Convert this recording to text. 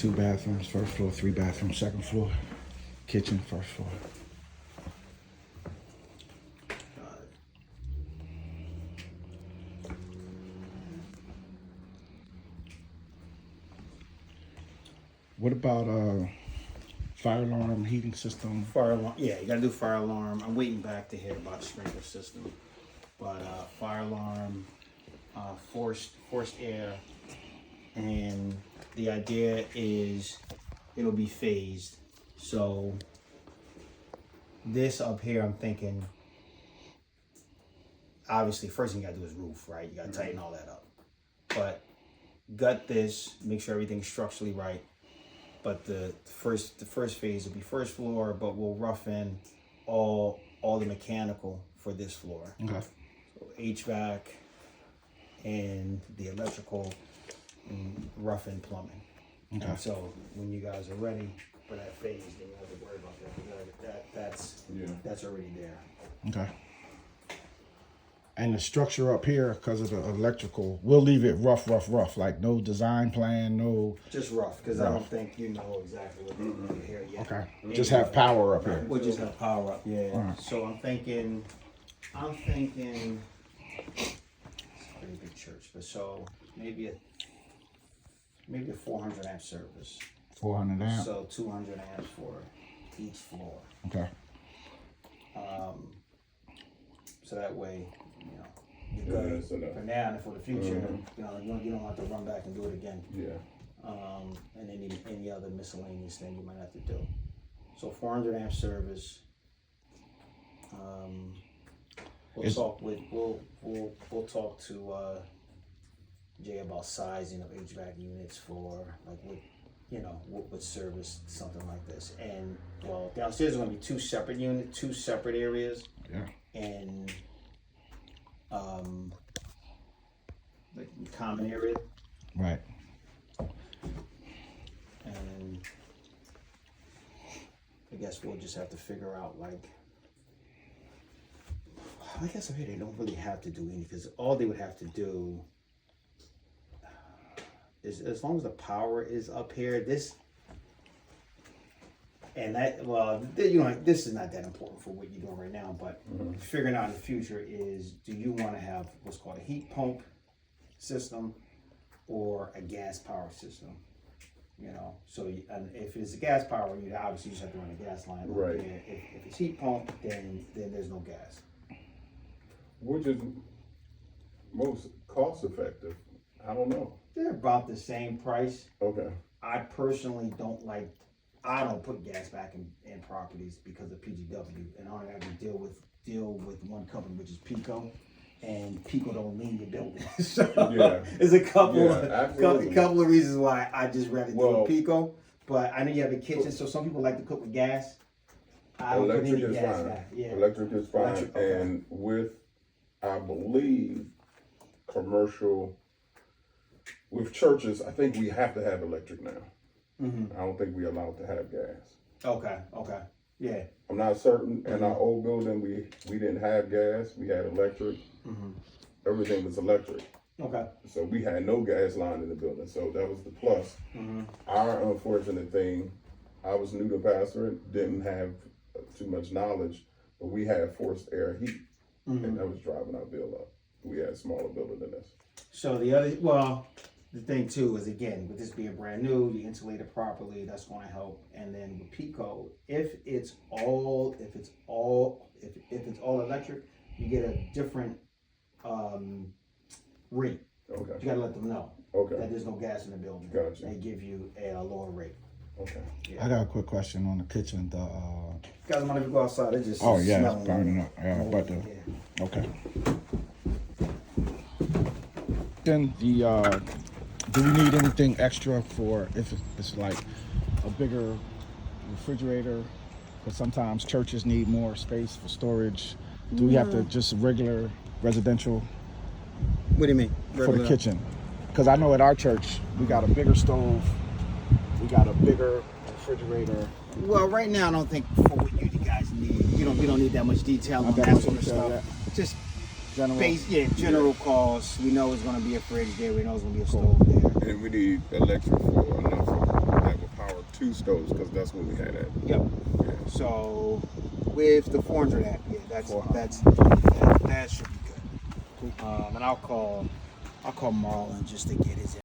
2 bathrooms, first floor, 3 bathrooms, second floor, kitchen, first floor. What about fire alarm, heating system? Fire alarm, yeah, you gotta do fire alarm. I'm waiting back to hear about the sprinkler system. But fire alarm, forced air, and the idea is it'll be phased. So this up here, I'm thinking, obviously, first thing you gotta do is roof, right? You gotta tighten all that up. But gut this, make sure everything's structurally right. But the first phase will be first floor, but we'll rough in all the mechanical for this floor. Okay. So HVAC and the electrical and rough in plumbing. Okay. And so when you guys are ready for that phase, then you don't have to worry about that. That's already there. Okay. And the structure up here, because of the electrical, we'll leave it rough, like no design plan, no. Just rough, because I don't think you know exactly what they're doing here yet. Okay. Just have power up here. We'll just have power up, yeah. Right. So I'm thinking, it's a pretty big church, but so maybe a 400 amp service. 400 amp. So 200 amps for each floor. Okay. So that way, you're good for now and for the future. You don't have to run back and do it again. Yeah. And any other miscellaneous thing you might have to do. So 400 amp service. We'll talk to Jay about sizing of HVAC units for like what would service something like this. And well, downstairs is going to be 2 separate units, 2 separate areas. Yeah. And like common area. Right. And I guess we'll just have to figure out I guess up here they don't really have to do anything, because all they would have to do is, as long as the power is up here, this is not that important for what you're doing right now, but figuring out in the future is, do you want to have what's called a heat pump system or a gas power system? So and if it's a gas power, you obviously just have to run a gas line. Right. If it's heat pump, then there's no gas. Which is most cost effective? I don't know. They're about the same price. Okay. I personally I don't put gas back in properties because of PGW, and I only have to deal with one company, which is Pico, and Pico don't lean your building. So there's a couple of reasons why I just rather deal with Pico. But I know you have a kitchen, so some people like to cook with gas. I don't put any gas back. Yeah. Electric is fine, and with, I believe, commercial, with churches, I think we have to have electric now. I don't think we're allowed to have gas. Okay, yeah. I'm not certain. In our old building, we didn't have gas. We had electric. Everything was electric. Okay. So we had no gas line in the building. So that was the plus. Our unfortunate thing, I was new to pastor, didn't have too much knowledge, but we had forced air heat, and that was driving our bill up. We had a smaller building than this. So the thing too is, again, with this being brand new, you insulate it properly, that's going to help. And then with Pico, if it's all electric, you get a different rate. Okay. You got to let them know that there's no gas in the building. Gotcha. They give you a lower rate. Okay. I got a quick question on the kitchen. Guys, I'm gonna go outside. It's just it's burning up. Okay. Then do we need anything extra for if it's like a bigger refrigerator? Because sometimes churches need more space for storage. Do we have to just regular residential? What do you mean? For the kitchen? Because I know at our church we got a bigger stove, we got a bigger refrigerator. Well, right now I don't think for what you guys need. We don't need that much detail on that sort of stuff. Just general costs. We know it's going to be a fridge there. We know it's going to be a stove there. And we need electric for enough that 2 stoves, because that's what we had at. Yep. Yeah. So with the 400 amp, yeah, that should be good. And I'll call Marlon just to get his